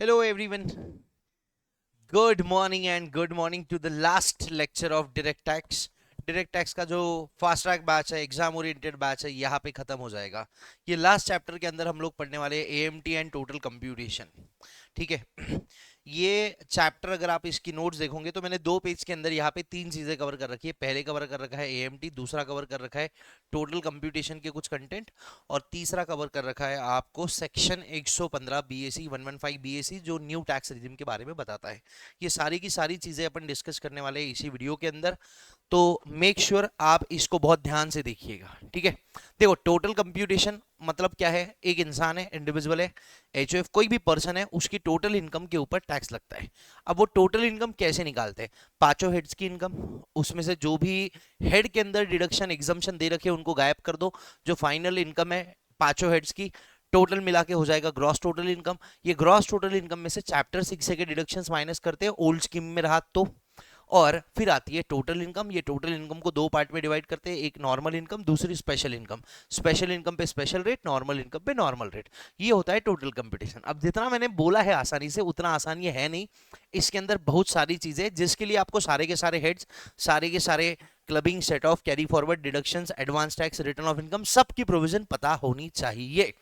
Hello everyone. Good morning and good morning to the last lecture of Direct Tax. Direct tax का जो fast track batch है, exam oriented batch है, यहाँ पे खत्म हो जाएगा। ये लास्ट चैप्टर के अंदर हम लोग पढ़ने वाले हैं एएमटी एंड टोटल कंप्यूटेशन। ठीक है। ये चैप्टर अगर आप इसकी नोट्स देखोगे तो मैंने 2 पेज के अंदर यहाँ पे 3 चीजें कवर कर रखी है। पहले कवर कर रखा है एएमटी, दूसरा कवर कर रखा है टोटल कंप्यूटेशन के कुछ कंटेंट, और तीसरा कवर कर रखा है आपको सेक्शन 115 बीएसी 115 बीएसी जो न्यू टैक्स रिजिम के बारे में बताता है। ये सारी की सारी चीजें अपन डिस्कस करने वाले हैं इसी वीडियो के अंदर, तो मेक श्योर आप इसको बहुत ध्यान से देखिएगा। ठीक है। देखो, टोटल कंप्यूटेशन मतलब क्या है? एक इंसान है, इंडिविजुअल है, एचओएफ कोई भी पर्सन है, उसकी टोटल इनकम के ऊपर टैक्स लगता है। अब वो टोटल इनकम कैसे निकालते हैं? पांचों हेड्स की इनकम, उसमें से जो भी हेड के अंदर डिडक्शन एग्जम्पशन दे रखे उनको गायब कर दो। जो फाइनल इनकम है पांचों हेड्स की, टोटल मिला के हो जाएगा ग्रॉस टोटल इनकम। ये ग्रॉस टोटल इनकम में से चैप्टर 6 से के डिडक्शंस माइनस करते हैं ओल्ड स्कीम में रहा तो, और फिर आती है टोटल इनकम। ये टोटल इनकम को 2 पार्ट में डिवाइड करते हैं, एक नॉर्मल इनकम, दूसरी स्पेशल इनकम। स्पेशल इनकम पे स्पेशल रेट, नॉर्मल इनकम पे नॉर्मल रेट। ये होता है टोटल कंपटीशन। अब जितना मैंने बोला है आसानी से, उतना आसान ये है नहीं। इसके अंदर बहुत सारी चीजें, जिसके लिए आपको सारे के सारे हेड्स, सारे के सारे clubbing, set of, carry forward, deductions, advance tax, return of income, सबकी प्रोविजन पता होनी चाहिए।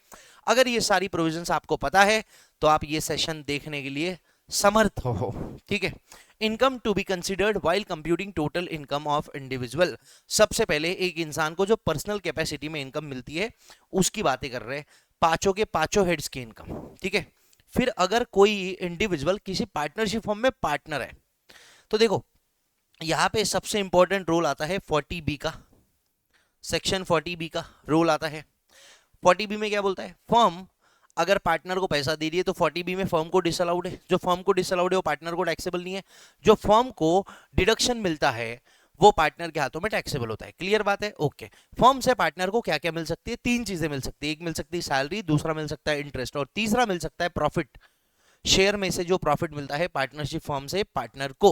अगर ये सारी प्रोविजंस आपको पता है तो आप ये सेशन देखने के लिए समर्थ हो। ठीक है। Income to be considered while computing total income of individual. सबसे पहले एक इंसान को जो पर्सनल कैपेसिटी में इनकम मिलती है उसकी बातें कर रहे हैं, पांचों के पांचों हेड्स की इनकम। ठीक है। फिर अगर कोई इंडिविजुअल किसी पार्टनरशिप फॉर्म में पार्टनर है तो देखो, यहां पे सबसे इंपॉर्टेंट रोल आता है 40B का, सेक्शन 40B का रोल आता है। 40B में क्या बोलता है? फर्म अगर पार्टनर को पैसा दे रही है तो 40B में फर्म को डिसअलाउड है। जो फर्म को डिसअलाउड है वो पार्टनर को टैक्सेबल नहीं है। जो फर्म को डिडक्शन मिलता है वो पार्टनर के हाथों में टैक्सेबल होता है। क्लियर बात है? ओके। फर्म से पार्टनर को क्या क्या मिल सकती है? 3 चीजें मिल सकती है। एक मिल सकती है सैलरी, दूसरा मिल सकता है इंटरेस्ट, और तीसरा मिल सकता है प्रॉफिट। शेयर में से जो प्रॉफिट मिलता है पार्टनरशिप फर्म से पार्टनर को।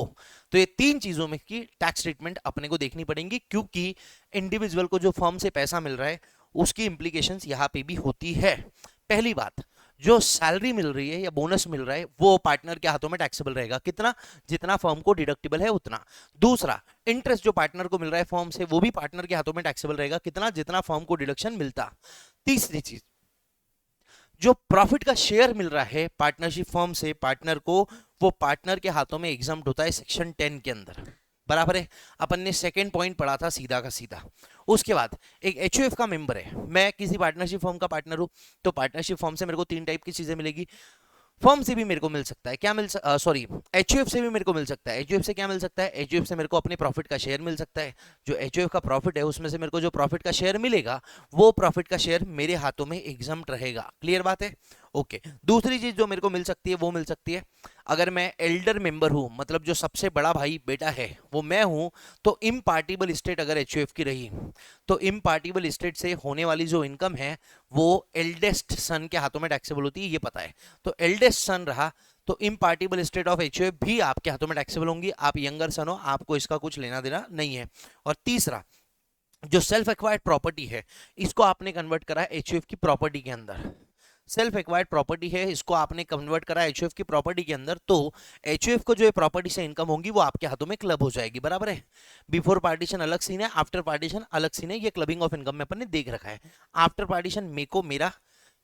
तो ये 3 चीजों में की टैक्स ट्रीटमेंट अपने को देखनी पड़ेगी, क्योंकि इंडिविजुअल को जो फर्म से पैसा मिल रहा है उसकी इंप्लीकेशंस यहां पे भी होती है। पहली बात, जो सैलरी मिल रही है या बोनस मिल रहा है वो पार्टनर के हाथों में टैक्सेबल रहेगा। कितना? जितना फर्म को डिडक्टिबल है उतना। दूसरा, इंटरेस्ट जो पार्टनर को मिल रहा है फर्म से वो भी पार्टनर के हाथों में टैक्सेबल रहेगा। कितना? जितना फर्म को डिडक्शन मिलता। तीसरी चीज, जो प्रॉफिट का शेयर मिल रहा है पार्टनरशिप फर्म से पार्टनर को, वो पार्टनर के हाथों में एग्जाम्प्ट होता है सेक्शन 10 के अंदर। बराबर है? अपन ने सेकंड पॉइंट पढ़ा था सीधा का सीधा। उसके बाद एक एचयूएफ का मेंबर है, मैं किसी पार्टनरशिप फर्म का पार्टनर हूं, तो पार्टनरशिप फर्म से मेरे को 3 टाइप की चीजें मिलेगी। फर्म से भी मेरे को मिल सकता है, क्या मिल सॉरी एचयूएफ से भी मेरे को मिल सकता है। एचयूएफ से क्या मिल सकता है? एचयूएफ से मेरे को अपने प्रॉफिट का शेयर मिल सकता है। जो एचयूएफ का प्रॉफिट है उसमें से मेरे को जो प्रॉफिट का शेयर मिलेगा वो प्रॉफिट का शेयर मेरे हाथों में एग्जम्प्ट रहेगा। क्लियर बात है? ओके। दूसरी चीज जो मेरे को मिल सकती है वो मिल सकती है, अगर मैं एल्डर मेंबर हूं, मतलब जो सबसे बड़ा भाई बेटा है वो मैं हूं, तो इम्पार्टिबल स्टेट अगर एचयूएफ की रही तो इम्पार्टिबल स्टेट से होने वाली जो इनकम है वो एल्डेस्ट सन के हाथों में टैक्सेबल होती है, ये पता है। तो एल्डेस्ट सन रहा तो इम्पार्टिबल स्टेट ऑफ एचयूएफ भी आपके हाथों में टैक्सेबल होंगी। आप यंगर सन हो, आपको इसका कुछ लेना देना नहीं है। और तीसरा, जो सेल्फ एक्वायर्ड प्रॉपर्टी है इसको आपने कन्वर्ट करा है एचयूएफ की प्रॉपर्टी के अंदर। सेल्फ एक्वायर्ड प्रॉपर्टी है, इसको आपने कन्वर्ट करा एचयूएफ की प्रॉपर्टी के अंदर, तो एचयूएफ को जो प्रॉपर्टी से इनकम होगी वो आपके हाथों में क्लब हो जाएगी। बराबर है? बिफोर पार्टीशन अलग सीन है, आफ्टर पार्टीशन अलग सीन है। ये क्लबिंग ऑफ इनकम में अपन ने देख रखा है। आफ्टर पार्टीशन मेको मेरा,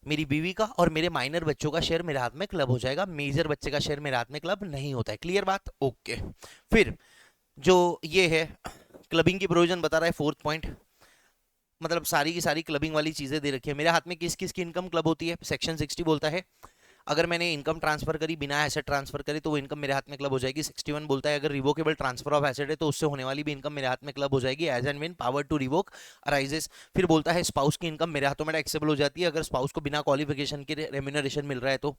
मेरी बीवी का और मेरे माइनर बच्चों का शेयर मेरे हाथ में क्लब हो जाएगा। मेजर बच्चे का शेयर मेरे हाथ में क्लब नहीं होता है। क्लियर बात? ओके। फिर जो ये है क्लबिंग की प्रोविजन बता रहा है 4th पॉइंट, मतलब सारी की सारी क्लबिंग वाली चीजें दे रखी है। मेरे हाथ में किस किस की इनकम क्लब होती है? सेक्शन 60 बोलता है अगर मैंने इनकम ट्रांसफर करी बिना एसेट ट्रांसफर करे तो वो इनकम मेरे हाथ में क्लब हो जाएगी। 61 बोलता है अगर रिवोकेबल ट्रांसफर ऑफ एसेट है तो उससे होने वाली भी इनकम मेरे हाथ में क्लब हो जाएगी, as and when power to revoke arises. फिर बोलता है स्पाउस की इनकम मेरे हाथों में टैक्सेबल हो जाती है अगर स्पाउस को बिना क्वालिफिकेशन के रेम्यूनरेशन मिल रहा है तो।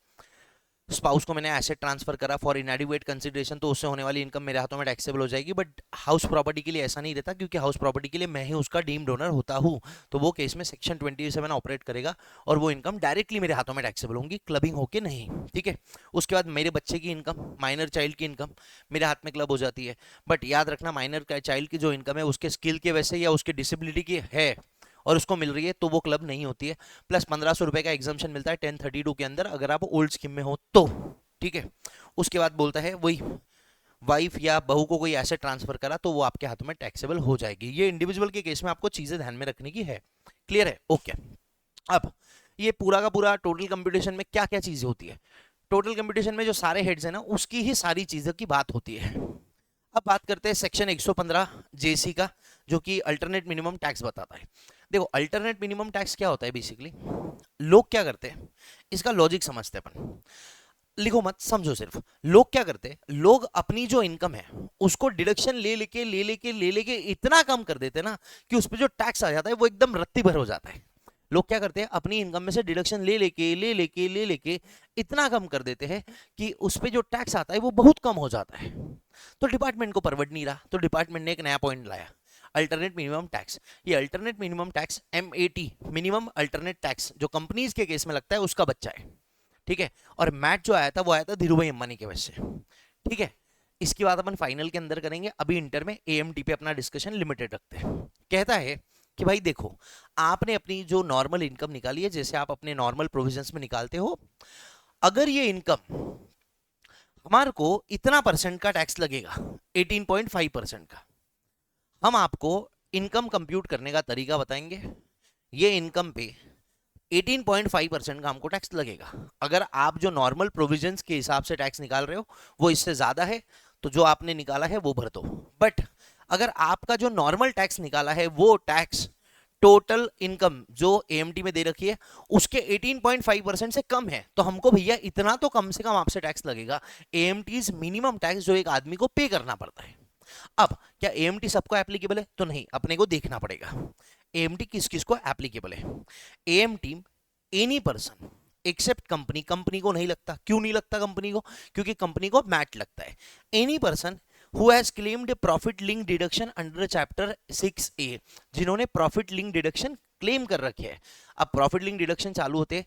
स्पाउस को मैंने एसेट ट्रांसफर करा फॉर इनएडिक्वेट कंसिडरेशन तो उससे होने वाली इनकम मेरे हाथों में टैक्सेबल हो जाएगी। बट हाउस प्रॉपर्टी के लिए ऐसा नहीं रहता, क्योंकि हाउस प्रॉपर्टी के लिए मैं ही उसका डीम्ड ओनर होता हूँ। तो वो केस में सेक्शन 27 ऑपरेट करेगा और वो इनकम डायरेक्टली मेरे हाथों में टैक्सेबल होंगी, क्लबिंग होके नहीं। ठीक है। उसके बाद मेरे बच्चे की इनकम, माइनर चाइल्ड की इनकम मेरे हाथ में क्लब हो जाती है। बट याद रखना, माइनर चाइल्ड की जो इनकम है उसके स्किल के वैसे या उसके डिसेबिलिटी की है और उसको मिल रही है तो वो क्लब नहीं होती है। प्लस 1500 रुपए का एग्जाम्शन मिलता है 1032 के अंदर अगर आप ओल्ड स्कीम में हो तो। ठीक है। उसके बाद बोलता है वही वाइफ या बहू को कोई एसेट ट्रांसफर करा तो वो आपके हाथों में टैक्सेबल हो जाएगी। ये इंडिविजुअल के केस में आपको चीजें ध्यान में रखने की है। क्लियर है? ओके। अब ये पूरा का पूरा टोटल कंप्यूटेशन में क्या क्या चीजें होती है, टोटल कंप्यूटेशन में जो सारे हेड्स है ना उसकी ही सारी चीजों की बात होती है। अब बात करते हैं सेक्शन 115 जेसी का, जो कि अल्टरनेट मिनिमम टैक्स बताता है। देखो अल्टरनेट मिनिमम टैक्स क्या होता है, बेसिकली लोग क्या करते हैं, इसका लॉजिक समझते हैं अपन, लिखो मत समझो सिर्फ। लोग क्या करते हैं, लोग अपनी जो इनकम है उसको डिडक्शन ले लेके इतना कम कर देते हैं ना कि उस पर जो टैक्स आ जाता है वो एकदम रत्ती भर हो जाता है। लोग क्या करते हैं, अपनी इनकम में से डिडक्शन ले लेके इतना कम कर देते हैं कि उस पर जो टैक्स आता है वो बहुत कम हो जाता है। तो डिपार्टमेंट को परवड़ नहीं रहा, तो डिपार्टमेंट ने एक नया पॉइंट लाया, अल्टरनेट मिनिमम टैक्स। ये alternate minimum tax MAT, minimum alternate tax, जो कंपनीज के केस में लगता है उसका बच्चा है। ठीक है। और मैट जो आया था वो आया था धीरू भाई अंबानी के वजह से। ठीक है। इसकी बात अपन फाइनल के अंदर करेंगे, अभी इंटर में AMT पे अपना डिस्कशन लिमिटेड रखते हैं। कहता है कि भाई देखो, आपने अपनी जो नॉर्मल इनकम निकाली है, जैसे आप अपने नॉर्मल प्रोविजंस में निकालते हो, अगर ये इनकम हमारे को इतना परसेंट का टैक्स लगेगा, 18.5% का, हम आपको इनकम कंप्यूट करने का तरीका बताएंगे। ये इनकम पे 18.5% का हमको टैक्स लगेगा। अगर आप जो नॉर्मल प्रोविजंस के हिसाब से टैक्स निकाल रहे हो वो इससे ज्यादा है तो जो आपने निकाला है वो भर दो। बट अगर आपका जो नॉर्मल टैक्स निकाला है वो टैक्स टोटल इनकम जो AMT में दे रखी है उसके 18.5% से कम है, तो हमको भैया इतना तो कम से कम आपसे टैक्स लगेगा। AMT's मिनिमम टैक्स जो एक आदमी को पे करना पड़ता है। अब क्या AMT सबको एप्लीकेबल है? तो नहीं, अपने को देखना पड़ेगा AMT किस किस को एप्लीकेबल है। AMT any person except company, company को नहीं लगता। क्यों नहीं लगता कंपनी को? क्योंकि कंपनी को मैट लगता है। Any person who has claimed profit link deduction under chapter 6A, जिन्होंने प्रॉफिट लिंक डिडक्शन क्लेम कर रखे है। अब प्रॉफिट लिंक डिडक्शन चालू होते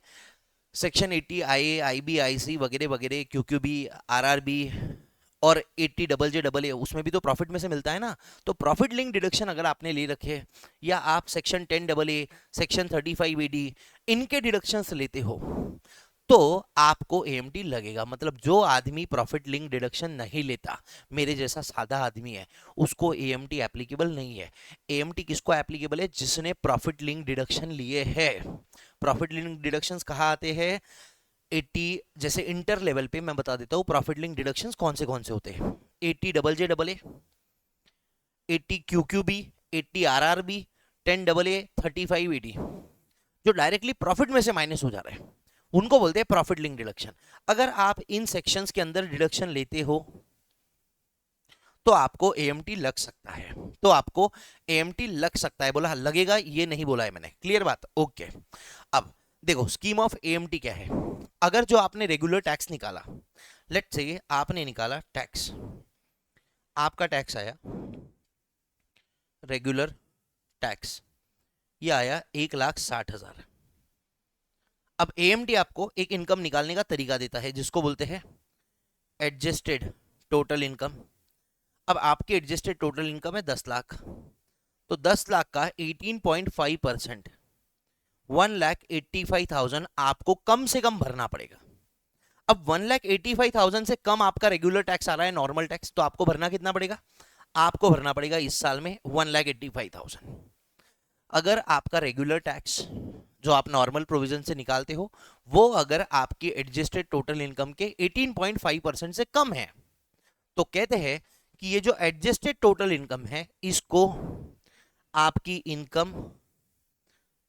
सेक्शन 80 IA IB IC वगैरह वगैरह, QQB RRB और 80 JJAA, उसमें भी तो प्रॉफिट में से मिलता है ना। तो प्रॉफिट लिंक डिडक्शन अगर आपने ले रखे या आप सेक्शन 10AA सेक्शन 35AD इनके डिडक्शंस लेते हो तो आपको AMT लगेगा। मतलब जो आदमी प्रॉफिट लिंक डिडक्शन नहीं लेता, मेरे जैसा सादा आदमी है, उसको AMT एप्लीकेबल नहीं है। AMT किसको एप्लीकेबल है? जिसने प्रॉफिट लिंक डिडक्शन लिए है। प्रॉफिट लिंक डिडक्शंस कहाँ आते हैं? 80, जैसे इंटर लेवल पे मैं बता देता हूँ प्रॉफिट लिंक डिडक्शंस कौन से होते हैं। 80 JJAA, 80 QQB, 80 RRB, 10AA, 35AD, जो डायरेक्टली प्रॉफिट में से माइनस हो जा रहे हैं उनको बोलते हैं प्रॉफिट लिंक डिडक्शन। अगर आप इन सेक्शंस के अंदर डिडक्शन लेते हो तो आपको AMT लग सकता है, तो आपको AMT लग सकता है। बोला लगेगा, ये नहीं बोला है मैंने। क्लियर बात? ओके। अब देखो स्कीम ऑफ AMT क्या है। अगर जो आपने रेगुलर टैक्स निकाला, लेट्स से आपने निकाला टैक्स, आपका टैक्स आया रेगुलर टैक्स, ये आया 1,60,000। अब AMT आपको एक इनकम निकालने का तरीका देता है जिसको बोलते हैं एडजस्टेड टोटल इनकम। अब आपकी एडजस्टेड टोटल इनकम है 10 लाख, तो 10 लाख का 18.5%, 1,85,000 आपको कम से कम भरना पड़ेगा। अब 1,85,000 से कम आपका रेगुलर टैक्स आ रहा है, नॉर्मल टैक्स, तो आपको भरना कितना पड़ेगा? आपको भरना पड़ेगा इस साल में 1,85,000। अगर आपका रेगुलर टैक्स जो आप नॉर्मल प्रोविजन से निकालते हो वो अगर आपकी एडजस्टेड टोटल इनकम के 18.5% से कम है तो कहते हैं कि ये जो एडजस्टेड टोटल इनकम है इसको आपकी इनकम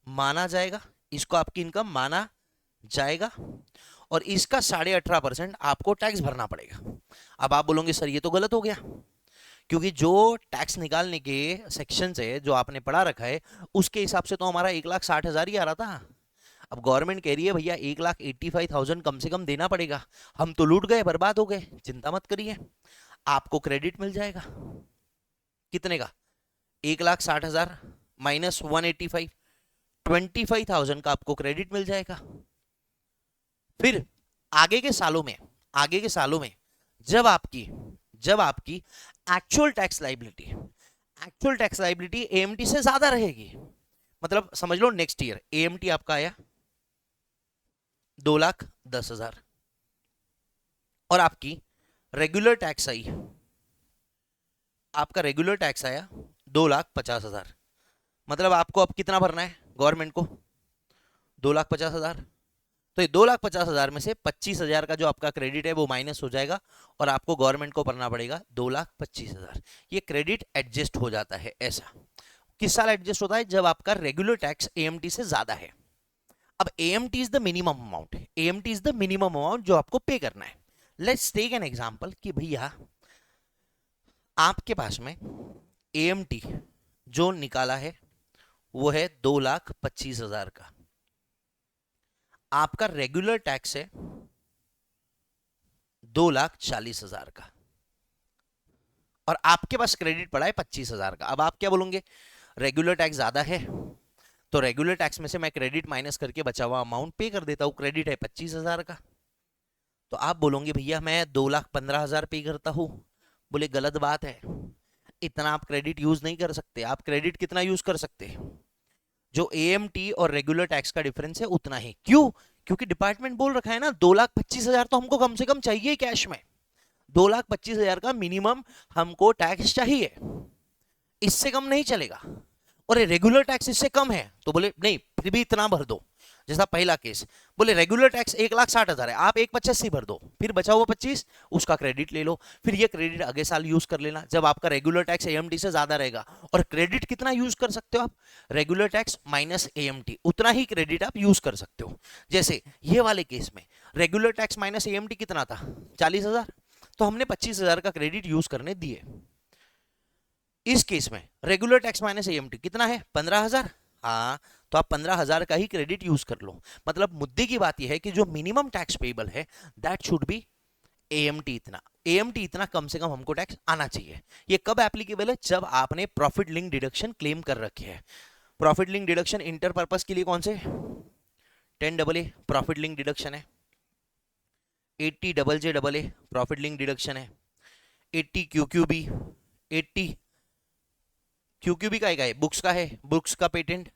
माना जाएगा, इसको आपकी इनकम माना जाएगा और इसका 18.5% आपको टैक्स भरना पड़ेगा। अब आप बोलोगे सर ये तो गलत हो गया, क्योंकि जो टैक्स निकालने के सेक्शन है जो आपने पढ़ा रखा है उसके हिसाब से तो हमारा 1,60,000 ही आ रहा था। अब गवर्नमेंट कह रही है भैया 1,85,000 कम से कम देना पड़ेगा। हम तो लूट गए, बर्बाद हो गए। चिंता मत करिए, आपको क्रेडिट मिल जाएगा। कितने का? 1,60,000 माइनस 185, 25,000 का आपको क्रेडिट मिल जाएगा। फिर आगे के सालों में, आगे के सालों में जब आपकी एक्चुअल टैक्स लाइबिलिटी AMT से ज्यादा रहेगी, मतलब समझ लो नेक्स्ट ईयर AMT आपका आया 2,10,000, और आपकी रेगुलर टैक्स आई, आपका रेगुलर टैक्स आया 2,50,000, मतलब आपको अब कितना भरना है गवर्नमेंट को? 2,50,000। तो ये 2,50,000 में से 25,000 का जो आपका क्रेडिट है वो माइनस हो जाएगा और आपको गवर्नमेंट को भरना पड़ेगा 2,25,000। ये क्रेडिट एडजस्ट हो जाता है। ऐसा किस साल एडजस्ट होता है? जब आपका रेगुलर टैक्स एएमटी से ज्यादा है। अब AMT is the minimum amount, AMT is the minimum amount जो आपको पे करना है। लेट्स टेक एन एग्जांपल कि भैया आपके पास में एएमटी जो निकाला है वो है 2,25,000 का, आपका रेगुलर टैक्स है 2,40,000 का, और आपके पास क्रेडिट पड़ा है 25,000 का। अब आप क्या बोलोगे? रेगुलर टैक्स ज्यादा है तो रेगुलर टैक्स में से मैं क्रेडिट माइनस करके बचा हुआ अमाउंट पे कर देता हूं। क्रेडिट है 25,000 का, तो आप बोलोगे भैया मैं 2,15,000 पे करता हूं। बोले गलत बात है, इतना आप क्रेडिट यूज नहीं कर सकते। आप क्रेडिट कितना यूज कर सकते हैं? जो एएमटी और रेगुलर टैक्स का डिफरेंस है उतना ही। क्यों? क्योंकि डिपार्टमेंट बोल रखा है ना 2,25,000 तो हमको कम से कम चाहिए कैश में। 2,25,000 का मिनिमम हमको टैक्स चाहिए, इससे कम नहीं चलेगा। और रेगुलर टैक्स इससे कम है तो बोले नहीं फिर भी इतना भर दो। जैसा पहला केस, बोले रेगुलर टैक्स 1,60,000 है, आप 1,85,000 भर दो, फिर बचा हुआ 25 उसका क्रेडिट ले लो, फिर ये क्रेडिट अगले साल यूज कर लेना जब आपका रेगुलर टैक्स एएमटी से ज्यादा रहेगा। और क्रेडिट कितना यूज कर सकते हो आप? रेगुलर टैक्स माइनस एएमटी, उतना ही क्रेडिट आप यूज कर सकते हो। जैसे ये वाले केस में रेगुलर टैक्स माइनस एएमटी कितना था? 40,000, तो हमने 25,000 का क्रेडिट यूज करने दिए। इस केस में रेगुलर टैक्स माइनस एएमटी कितना है? 15,000। हाँ, तो आप 15,000 का ही क्रेडिट यूज कर लो। मतलब मुद्दे की बात यह है कि जो मिनिमम टैक्स पेबल है दैट शुड बी एएमटी इतना। एएमटी इतना कम से कम हमको टैक्स आना चाहिए। ये कब एप्लीकेबल है? जब आपने प्रॉफिट लिंक डिडक्शन क्लेम कर रखे है। Profit link deduction inter purpose के लिए कौन से? 10AA प्रॉफिट लिंक डिडक्शन है, 80JJAA प्रॉफिट लिंक डिडक्शन है, 80 QQB, 80 QQB का है, बुक्स का है, बुक्स का पेटेंट,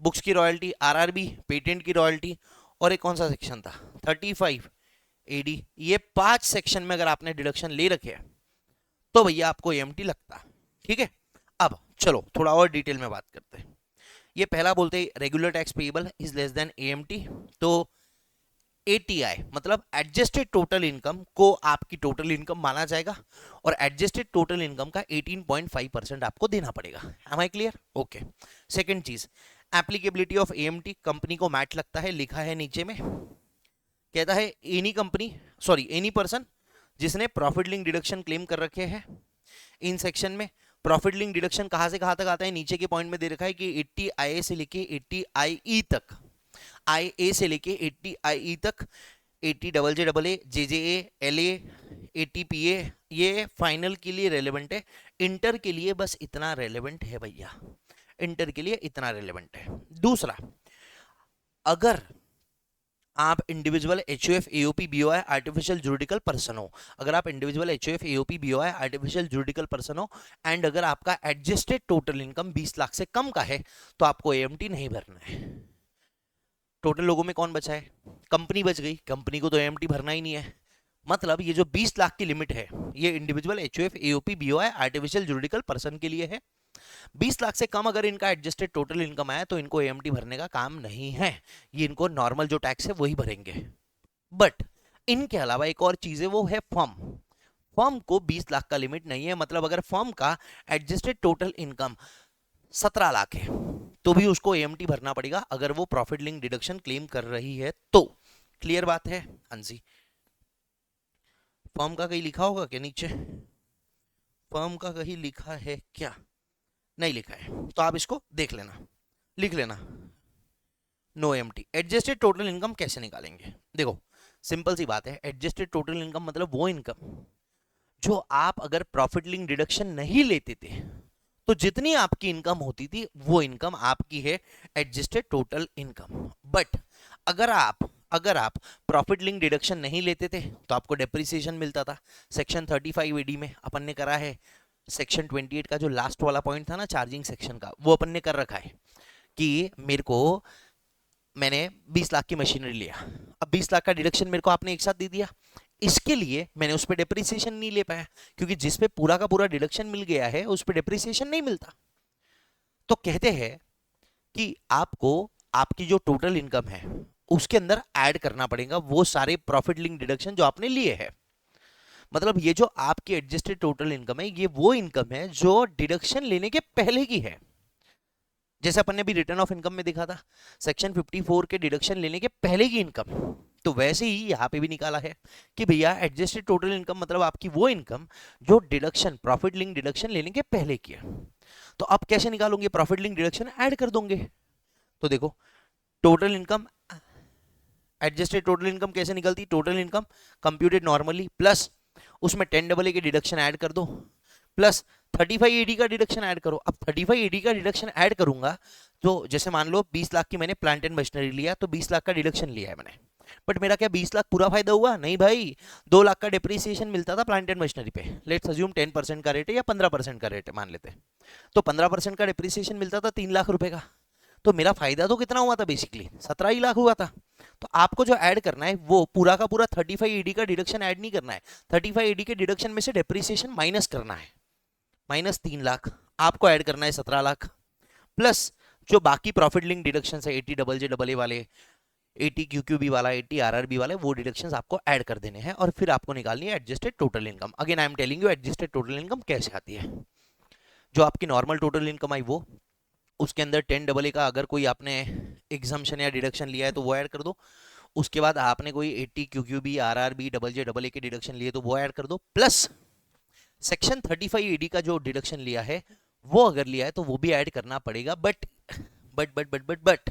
बुक्स की रॉयल्टी, आरआरबी पेटेंट की रॉयल्टी, और एक कौन सा सेक्शन था? 35 एडी। ये 5 सेक्शन में अगर आपने डिडक्शन ले रखे तो भैया आपको एएमटी लगता। ठीक है, अब चलो थोड़ा और डिटेल में बात करते हैं। ये पहला बोलते हैं regular tax payable is less than AMT, तो एटीआई मतलब एडजस्टेड टोटल इनकम को आपकी टोटल इनकम माना जाएगा और एडजस्टेड टोटल इनकम का 18.5% आपको देना पड़ेगा। Am I clear? Okay. Second चीज, एप्लीकेबिलिटी ऑफ एएमटी, कंपनी को मैट लगता है, लिखा है नीचे में, कहता है any company sorry any person जिसने प्रॉफिट लिंक डिडक्शन क्लेम कर रखे हैं। इन सेक्शन में प्रॉफिट लिंक डिडक्शन कहां से कहां तक आता है? नीचे के पॉइंट में दे रखा है कि 80 IA से लेके 80 IE तक, IA से लेके 80 IE तक, 80 JJAA, JJA, LA, 80 PA, ये फाइनल के लिए रेलेवेंट है। इंटर के लिए बस इतना रेलेवेंट है भैया, इंटर के लिए इतना रेलेवेंट है। दूसरा, अगर आप individual HUF AOP BOI artificial juridical person हो, अगर आप individual HUF AOP BOI artificial juridical person हो एंड अगर आपका एडजस्टेड टोटल इनकम 20 लाख से कम का है तो आपको एएमटी नहीं भरना है। टोटल लोगों में कौन बचा है? कंपनी बच गई, कंपनी को तो एएमटी भरना ही नहीं है। मतलब ये जो 20 लाख की लिमिट है ये individual HUF AOP BOI artificial juridical person के लिए है। 20 लाख से कम अगर इनका एडजस्टेड टोटल इनकम आया तो इनको एएमटी भरने का काम नहीं है, ये इनको नॉर्मल जो टैक्स है वही भरेंगे। बट इनके अलावा एक और चीज है, वो है फर्म। फर्म को 20 लाख का लिमिट नहीं है, मतलब अगर फर्म का एडजस्टेड टोटल इनकम 17 लाख है तो भी उसको एएमटी भरना पड़ेगा अगर वो प्रॉफिट लिंक डिडक्शन क्लेम कर रही है तो। क्लियर बात है? हाँ जी। फर्म का कहीं लिखा होगा क्या नीचे? फर्म का कहीं लिखा है क्या? नहीं लिखा है तो आप इसको देख लेना, लिख लेना। No AMT. Adjusted total income कैसे निकालेंगे? देखो सिंपल सी बात है, एडजस्टेड टोटल इनकम मतलब वो इनकम जो आप अगर प्रॉफिट लिंक डिडक्शन नहीं लेते थे तो जितनी आपकी इनकम होती थी वो इनकम आपकी है एडजस्टेड टोटल इनकम। बट अगर आप प्रॉफिट लिंक डिडक्शन नहीं लेते थे तो आपको डेप्रिसिएशन मिलता था। सेक्शन 35 AD में अपन ने करा है, सेक्शन 28 का जो लास्ट वाला पॉइंट था ना चार्जिंग सेक्शन का, वो अपन ने कर रखा है कि मैंने 20 लाख की मशीनरी लिया, अब 20 लाख का डिडक्शन मेरे को आपने एक साथ दे दिया, इसके लिए मैंने उस पर डेप्रिसिएशन नहीं ले पाया, क्योंकि जिस पे पूरा का पूरा डिडक्शन मिल गया है उस पर डेप्रिसिएशन नहीं मिलता। तो कहते हैं कि आपको आपकी जो टोटल इनकम है उसके अंदर ऐड करना पड़ेगा वो सारे प्रॉफिट लिंक डिडक्शन जो आपने लिए हैं। मतलब ये जो आपकी एडजस्टेड टोटल इनकम है ये वो इनकम है जो डिडक्शन लेने के पहले की है। जैसे अपन ने भी रिटर्न ऑफ इनकम में देखा था, सेक्शन 54 के डिडक्शन लेने के पहले की इनकम, तो वैसे ही यहाँ पे भी निकाला है कि भैया एडजस्टेड टोटल इनकम मतलब आपकी वो इनकम जो डिडक्शन प्रॉफिट लिंक डिडक्शन लेने के पहले की है। तो अब कैसे निकालोगे? प्रॉफिट लिंक डिडक्शन ऐड कर दोगे। तो देखो total income, adjusted total income कैसे निकलती? Total income computed normally plus उसमें 10AA के डिडक्शन ऐड कर दो प्लस 35AD का डिडक्शन ऐड करो। अब 35AD का डिडक्शन ऐड करूंगा तो जैसे मान लो 20 लाख की मैंने प्लांट एंड मशीनरी लिया तो 20 लाख का डिडक्शन लिया है मैंने, बट मेरा क्या 20 लाख पूरा फायदा हुआ? नहीं भाई, 2 लाख का डिप्रिसिएशन मिलता था प्लांट एंड मशीनरी पे। लेट्स अज्यूम 10% का रेट है या 15% का रेट है मान लेते हैं, तो 15% का डिप्रिसिएशन मिलता था 3 लाख रुपए का। तो मेरा फायदा तो कितना हुआ था? बेसिकली 17 ही लाख हुआ था। तो आपको जो ऐड करना है वो पूरा का पूरा 35AD का डिडक्शन ऐड नहीं करना है, 35AD के डिडक्शन में से डेप्रिसिएशन माइनस करना है, माइनस 3 लाख आपको ऐड करना है 17 लाख, प्लस जो बाकी प्रॉफिट लिंक डिडक्शन है 80 डबल जे डबल ए वाले, 80 QQB वाला, 80 RRB वाले, वो डिडक्शंस आपको ऐड कर देने हैं और फिर आपको निकालनी है adjusted total income. Again I am telling you adjusted total income कैसे आती है। जो आपकी नॉर्मल टोटल इनकम आई वो, उसके अंदर 10AA का अगर कोई आपने एग्जम्पशन या डिडक्शन लिया है तो वो ऐड कर दो। उसके बाद आपने कोई 80 QQB RRB double J double A के डिडक्शन लिए तो वो ऐड कर दो, प्लस सेक्शन 35AD का जो डिडक्शन लिया है वो अगर लिया है तो वो भी ऐड करना पड़ेगा। बट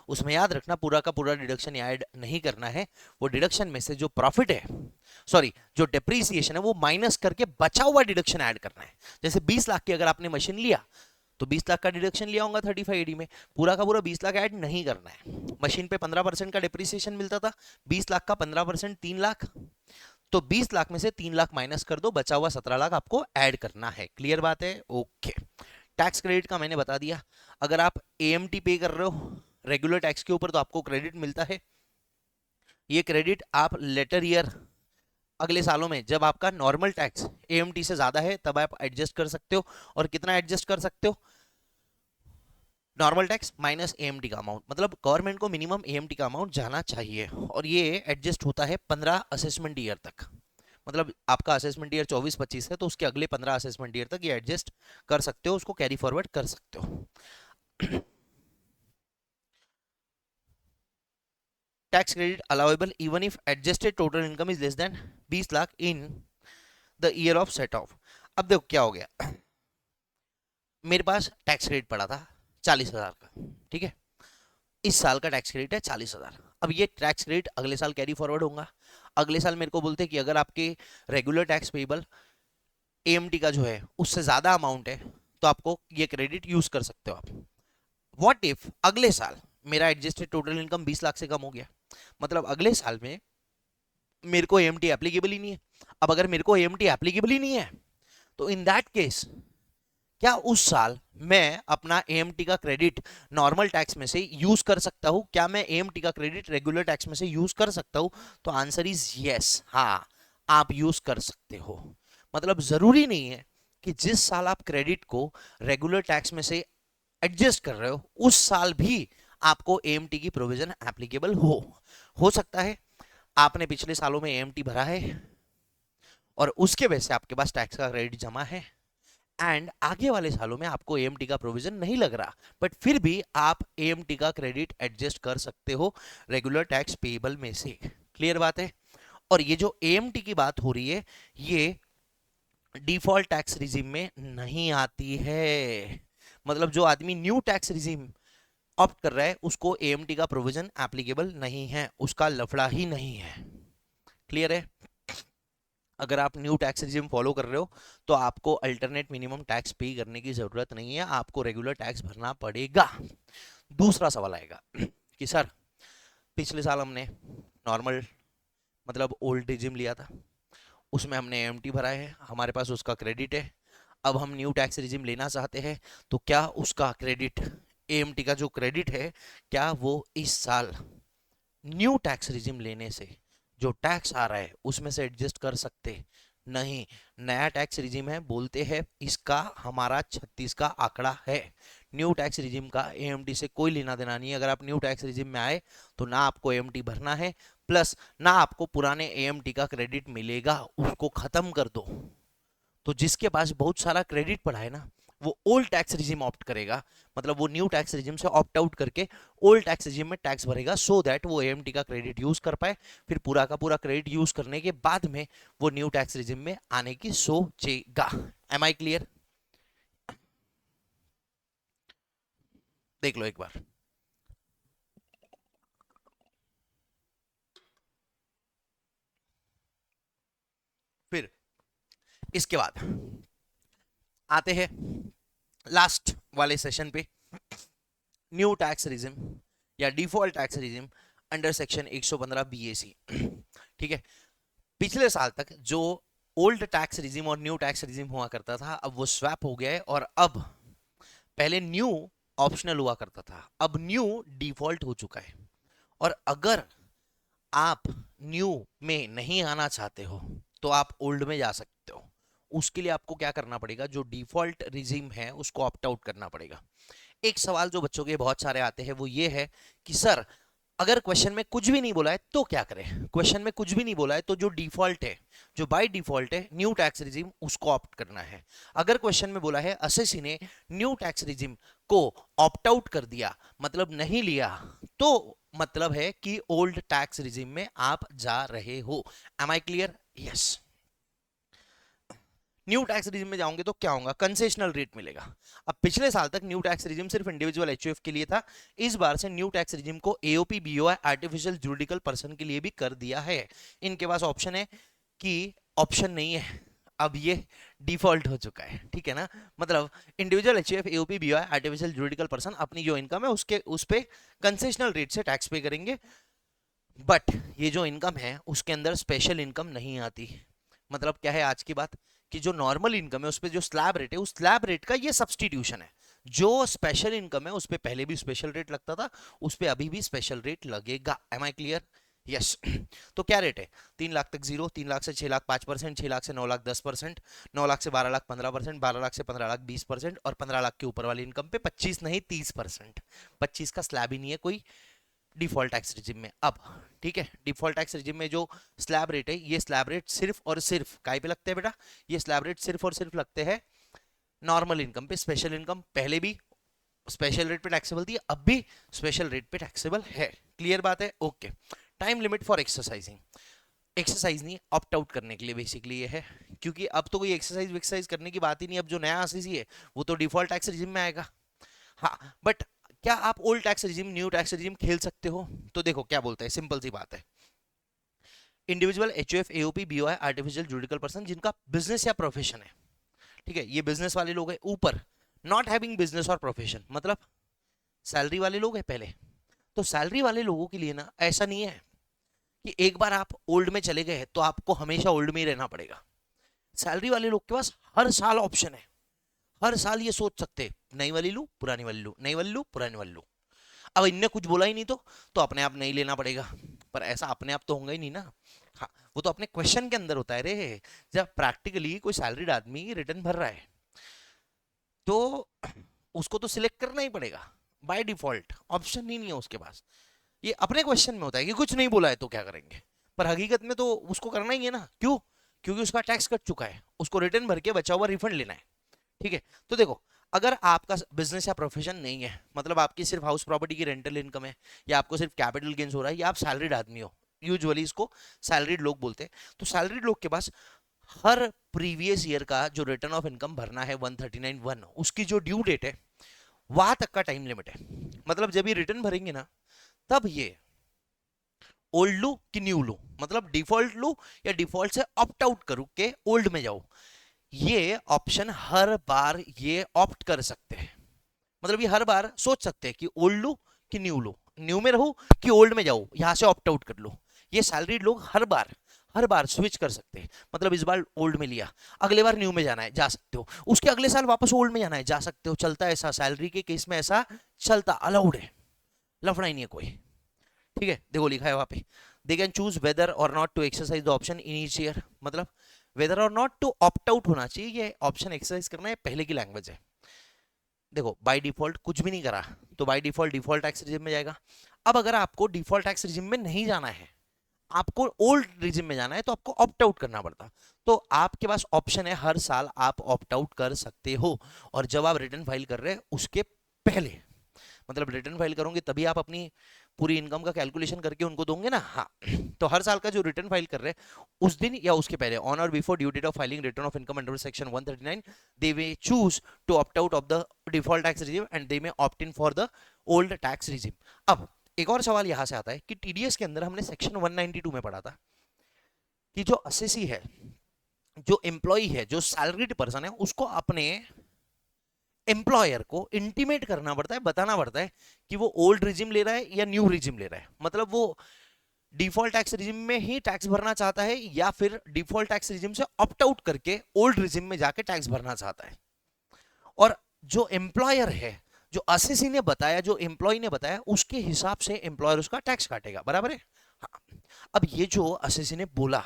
उसमें याद रखना पूरा का पूरा डिडक्शन ऐड नहीं करना है, वो डिडक्शन में से जो प्रॉफिट है, सॉरी जो डेप्रीसिएशन है वो माइनस करके बचा हुआ डिडक्शन ऐड करना है। जैसे 20 लाख की अगर आपने मशीन लिया तो 20 लाख का डिडक्शन लिया होगा 35AD में, पूरा का पूरा 20 लाख ऐड नहीं करना है। मशीन पे 15% का डेप्रीसिएशन मिलता था, 20 लाख का 15% 3 लाख, तो 20 लाख में से 3 लाख माइनस कर दो, बचा हुआ 17 लाख आपको ऐड करना है। क्लियर बात है? ओके। टैक्स क्रेडिट का मैंने बता दिया। अगर आप AMT पे कर रहे हो रेगुलर टैक्स के ऊपर तो आपको क्रेडिट मिलता है। ये क्रेडिट आप लेटर ईयर अगले सालों में जब आपका नॉर्मल टैक्स AMT से ज्यादा है तब आप एडजस्ट कर सकते हो। और कितना एडजस्ट कर सकते हो? नॉर्मल टैक्स माइनस AMT का अमाउंट, मतलब गवर्नमेंट को मिनिमम AMT का अमाउंट जाना चाहिए और ये एडजस्ट होता है 15 असेसमेंट ईयर तक। मतलब आपका असेसमेंट ईयर 24-25 है तो उसके अगले 15 असेसमेंट ईयर तक ये एडजस्ट कर सकते हो, उसको कैरी फॉरवर्ड कर सकते हो। Tax credit allowable even if adjusted total income is less then 20 lakh in the year of set of. अब देखो क्या हो गया, मेरे पास टैक्स क्रेडिट पड़ा था 40,000 का, ठीक है, इस साल का टैक्स क्रेडिट है 40,000। अब ये टैक्स क्रेडिट अगले साल कैरी फॉरवर्ड होगा। अगले साल मेरे को बोलते हैं कि अगर आपके रेगुलर टैक्स पेबल AMT का जो है उससे ज्यादा अमाउंट है तो आपको ये क्रेडिट यूज कर सकते हो आप। व्हाट इफ अगले साल मेरा एडजस्टेड टोटल इनकम 20 लाख से कम हो गया, मतलब अगले साल में मेरे को AMT एप्लीकेबल ही नहीं है। अब अगर मेरे को AMT एप्लीकेबल ही नहीं है तो इन दैट केस क्या उस साल मैं अपना AMT का क्रेडिट नॉर्मल टैक्स में से यूज कर सकता हूं? क्या मैं AMT का क्रेडिट रेगुलर टैक्स में से यूज कर सकता हूं? तो आंसर इज यस, हाँ आप यूज कर सकते हो। मतलब जरूरी नहीं है कि जिस साल आप क्रेडिट को रेगुलर टैक्स में से एडजस्ट कर रहे हो उस साल भी आपको AMT की प्रोविजन एप्लीकेबल हो सकता है आपने पिछले सालों में AMT भरा है और उसके वजह से आपके पास टैक्स का क्रेडिट जमा है एंड आगे वाले सालों में आपको AMT का प्रोविजन नहीं लग रहा, बट फिर भी आप AMT का क्रेडिट एडजस्ट कर सकते हो रेगुलर टैक्स पेएबल में से। क्लियर बात है? और ये जो AMT की बात हो रही है ये डिफॉल्ट टैक्स रिजीम में नहीं आती है। मतलब जो आदमी न्यू टैक्स रिजीम ऑप्ट कर रहा है उसको AMT का प्रोविजन एप्लीकेबल नहीं है, उसका लफड़ा ही नहीं है। क्लियर है? अगर आप न्यू टैक्स रिजिम फॉलो कर रहे हो तो आपको अल्टरनेट मिनिमम टैक्स पे करने की जरूरत नहीं है, आपको रेगुलर टैक्स भरना पड़ेगा। दूसरा सवाल आएगा कि सर पिछले साल हमने नॉर्मल मतलब ओल्ड रिजिम लिया था, उसमें हमने AMT भरा है, हमारे पास उसका क्रेडिट है, अब हम न्यू टैक्स रिजिम लेना चाहते हैं तो क्या उसका क्रेडिट AMT का जो क्रेडिट है क्या वो इस साल न्यू टैक्स रिजिम लेने से जो टैक्स आ रहा है उसमें से एडजस्ट कर सकते नहीं। नया टैक्स रिजीम है, बोलते हैं इसका हमारा 36 का आंकड़ा है। न्यू टैक्स रिजीम का एएमटी से कोई लेना देना नहीं है। अगर आप न्यू टैक्स रिजीम में आए तो ना आपको एएमटी भरना है, प्लस ना आपको पुराने एएमटी का क्रेडिट मिलेगा, उसको खत्म कर दो। तो जिसके पास बहुत सारा क्रेडिट पड़ा है ना, वो ओल्ड टैक्स रिजीम ऑप्ट करेगा, मतलब वो न्यू टैक्स रिजीम से ऑप्ट आउट करके ओल्ड टैक्स रिजीम में टैक्स भरेगा, सो दैट वो एएमटी का क्रेडिट यूज कर पाए। फिर पूरा का पूरा क्रेडिट यूज करने के बाद में वो न्यू टैक्स रिजीम में आने की सोचेगा। Am I clear? देख लो एक बार। फिर इसके बाद आते हैं लास्ट वाले सेशन पे, new tax regime or default tax regime under section 115 BAC. ठीक है, पिछले साल तक जो ओल्ड टैक्स रिजिम और न्यू टैक्स रिजिम हुआ करता था, अब वो स्वैप हो गया है, और अब पहले न्यू ऑप्शनल हुआ करता था, अब न्यू डिफॉल्ट हो चुका है। और अगर आप न्यू में नहीं आना चाहते हो तो आप ओल्ड में जा सकते हो। उसके लिए आपको क्या करना पड़ेगा, जो डिफॉल्ट रिजीम है उसको ऑप्ट आउट करना पड़ेगा। एक सवाल जो बच्चों के बहुत सारे आते हैं वो ये है कि सर अगर क्वेश्चन में कुछ भी नहीं बोला है तो क्या करें। क्वेश्चन में कुछ भी नहीं बोला है तो जो डिफॉल्ट है, जो बाय डिफॉल्ट है न्यू टैक्स रिजीम, उसको ऑप्ट करना है। अगर क्वेश्चन में बोला है असेसी ने न्यू टैक्स रिजीम को ऑप्ट आउट कर दिया, मतलब नहीं लिया, तो मतलब है कि ओल्ड टैक्स रिजीम में आप जा रहे हो। Am I clear? Yes. New tax regime में जाओगे तो क्या होगा, कंसेशनल रेट मिलेगा। अब पिछले साल तक न्यू टैक्स रिजिम सिर्फ इंडिविजुअल एचयूएफ के लिए था, इस बार से न्यू टैक्स रिजिम को AOP BOI artificial juridical person के लिए भी कर दिया है। इनके पास ऑप्शन है कि ऑप्शन नहीं है, अब ये डिफॉल्ट हो चुका है। ठीक है ना, मतलब individual HUF AOP BOI artificial juridical person अपनी जो इनकम है उसके उस पे कंसेशनल रेट से टैक्स पे करेंगे, बट ये जो इनकम है उसके अंदर स्पेशल इनकम नहीं आती। मतलब क्या है आज की बात, कि जो नॉर्मल इनकम है उस पे जो स्लैब रेट है, उस स्लैब रेट का ये सब्सटीट्यूशन है। जो स्पेशल इनकम है उस पे पहले भी स्पेशल रेट लगता था, उस पे अभी भी स्पेशल रेट लगेगा। Am I clear? यस। तो क्या रेट है, 3 लाख तक 0, 3 लाख से 6 लाख 5%, 6 लाख से 9 लाख 10%, 9 लाख से 12 लाख 15%, 12 लाख से 15 लाख 20%, और 15 लाख के ऊपर वाली इनकम पे 25 नहीं 30%। 25 का स्लैब ही नहीं है कोई डिफॉल्ट टैक्स रिजिम में। अब ठीक है, डिफॉल्ट टैक्स रिजिम में जो स्लैब रेट है, ये स्लैब रेट सिर्फ और सिर्फ काय पे लगते हैं बेटा, ये स्लैब रेट सिर्फ और सिर्फ लगते हैं नॉर्मल इनकम पे। स्पेशल इनकम पहले भी स्पेशल रेट पे टैक्सेबल थी, अब भी स्पेशल रेट पे टैक्सेबल है। क्लियर बात है? Okay. Time limit for exercising, exercise नहीं, ऑप्ट आउट करने के लिए बेसिकली ये है, क्योंकि अब तो कोई एक्सरसाइज करने की बात ही नहीं। अब जो नया आरसीसी है वो तो डिफॉल्ट टैक्स रिजिम में आएगा। हाँ, बट क्या आप old tax regime new tax regime खेल सकते हो? तो देखो क्या बोलता है, सिंपल सी बात है। Individual HUF AOP BOI artificial juridical person जिनका बिजनेस या प्रोफेशन है, ठीक है, ये बिजनेस वाले लोग हैं। ऊपर नॉट हैविंग बिजनेस और प्रोफेशन, मतलब सैलरी वाले लोग हैं पहले। तो सैलरी वाले लोगों के लिए ना ऐसा नहीं है कि एक बार आप ओल्ड में चले गए तो आपको हमेशा ओल्ड में ही रहना पड़ेगा। सैलरी वाले लोग के पास हर साल ऑप्शन है, हर साल ये सोच सकते नई वाली लू पुरानी वाली लू, नई वाली लू पुरानी वाली लू। अब इनने कुछ बोला ही नहीं तो अपने आप नहीं लेना पड़ेगा। पर ऐसा अपने आप तो होगा ही नहीं ना। हाँ, वो तो अपने क्वेश्चन के अंदर होता है रे। जब प्रैक्टिकली कोई सैलरीड आदमी रिटर्न भर रहा है तो उसको तो सिलेक्ट करना ही पड़ेगा बाय डिफॉल्ट, ऑप्शन ही नहीं है उसके पास। ये अपने क्वेश्चन में होता है कि कुछ नहीं बोला है तो क्या करेंगे, पर हकीकत में तो उसको करना ही है ना। क्यों? क्योंकि उसका टैक्स कट चुका है, उसको रिटर्न भर के बचा हुआ रिफंड लेना है। ठीक है, तो देखो अगर आपका बिजनेस या प्रोफेशन नहीं है, मतलब आपकी सिर्फ हाउस प्रॉपर्टी की रेंटल इनकम है, या आपको सिर्फ कैपिटल गेन्स हो रहा है, या आप सैलरीड आदमी हो, यूजुअली इसको सैलरीड लोग बोलते हैं, तो सैलरीड लोग के पास हर प्रीवियस ईयर का जो रिटर्न ऑफ इनकम भरना है 139(1), उसकी जो ड्यू डेट है वहां तक का टाइम लिमिट है। मतलब जब ये रिटर्न भरेंगे ना, तब ये ओल्ड लू कि न्यू लू, मतलब डिफॉल्ट लू या डिफॉल्ट से ऑप्ट आउट करूं के ओल्ड में जाओ, ये ऑप्शन हर बार ये ऑप्ट कर सकते हैं। मतलब ये हर बार सोच सकते हैं कि ओल्ड लू कि न्यू लू, न्यू में रहूं कि ओल्ड में जाऊं, यहां से ऑप्ट आउट कर लो। ये सैलरीड लोग हर बार स्विच कर सकते हैं। मतलब इस बार ओल्ड में लिया, अगले बार न्यू में जाना है जा सकते हो, उसके अगले साल वापस ओल्ड में जाना है जा सकते हो, चलता है ऐसा। सैलरी के केस में ऐसा चलता, अलाउड है, लफड़ा ही नहीं है कोई। ठीक है, देखो लिखा है वहां पे they can choose whether or not to exercise the option in each year, मतलब whether or not to opt out होना चाहिए, ये ऑप्शन एक्सरसाइज करना है, पहले की लैंग्वेज है। देखो बाय डिफॉल्ट कुछ भी नहीं करा तो by default default tax regime में जाएगा। अब अगर आपको डिफॉल्ट टैक्स रिजिम में नहीं जाना है, आपको ओल्ड रिजिम में जाना है, तो आपको ऑप्ट आउट करना पड़ता। तो आपके पास ऑप्शन है, हर साल आप ऑप्ट आउट कर सकते हो। और जब आप रिटर्न फाइल कर रहे हैं उसके पहले, मतलब रिटर्न फाइल करोगे तभी आप अपनी पूरी इनकम का कैलकुलेशन करके उनको दोगे ना, हाँ। तो हर साल का जो रिटर्न फाइल कर रहे हैं उस दिन या उसके पहले, on or before due date of filing return of income under section 139, they may choose to opt out of the default tax regime and they may opt in for the old tax regime. अब एक और सवाल यहां से आता है कि TDS के अंदर हमने सेक्शन 192 में पढ़ा था कि जो असेसी है, जो एम्प्लॉय है, जो सैलरीड पर्सन है, उसको अपने एम्प्लॉयर को इंटीमेट करना पड़ता है, बताना पड़ता है कि वो ओल्ड रिजिम ले रहा है या न्यू रिजिम ले रहा है। मतलब वो डिफॉल्ट टैक्स रिजिम में ही टैक्स भरना चाहता है या फिर डिफॉल्ट टैक्स रिजिम से ऑप्ट आउट करके ओल्ड रिजिम में जाके टैक्स भरना चाहता है। और जो एम्प्लॉयर है, जो असेसी ने बताया, जो एम्प्लॉय ने बताया, उसके हिसाब से एम्प्लॉयर उसका टैक्स काटेगा, बराबर है। हाँ। अब ये जो असेसी ने बोला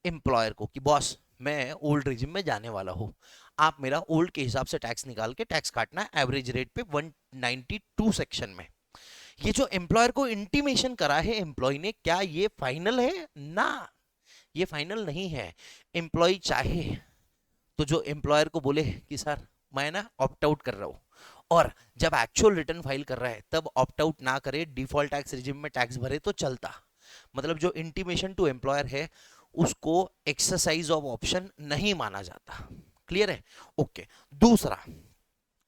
एम्प्लॉयर को कि बॉस मैं ओल्ड रिजिम में जाने वाला हूं, आप मेरा ओल्ड के हिसाब से टैक्स निकाल के टैक्स काटना है एवरेज रेट पे 192 सेक्शन में। ये जो एम्प्लॉयर को इंटीमेशन करा है एम्प्लॉय ने, क्या ये फाइनल है ना? ये फाइनल नहीं है। एम्प्लॉय चाहे तो जो एम्प्लॉयर को बोले कि सर मैं ना ऑप्ट आउट कर रहा हूं, और जब एक्चुअल रिटर्न फाइल कर रहा है तब ऑप्ट आउट ना करे, डिफॉल्ट टैक्स रिजिम में टैक्स भरे तो चलता। मतलब जो इंटीमेशन टू एम्प्लॉयर है उसको एक्सरसाइज ऑफ ऑप्शन नहीं माना जाता। क्लियर है? ओके। दूसरा,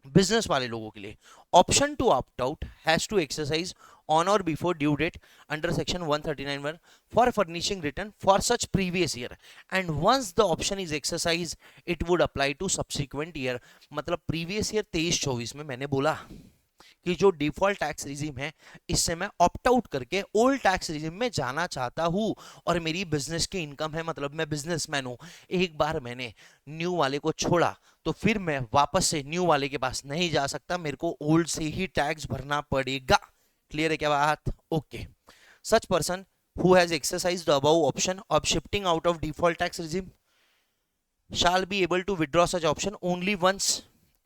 बिजनेस वाले लोगों के लिए option to opt out has to exercise on or before due date under section 139(1) for furnishing return for such previous year, and once the option is exercise it would apply to subsequent year. मतलब previous year 23-24 में मैंने बोला कि जो default tax regime है इससे मैं opt out करके ओल्ड टैक्स रिजीम में जाना चाहता हूं, और मेरी बिजनेस की इनकम है, मतलब मैं बिजनेसमैन हूं, एक बार मैंने न्यू वाले को छोड़ा तो फिर मैं वापस से न्यू वाले के पास नहीं जा सकता, मेरे को ओल्ड से ही टैक्स भरना पड़ेगा। क्लियर है क्या बात? Okay. Such person who has exercised the above option of shifting out of default tax regime shall be able to withdraw such option only once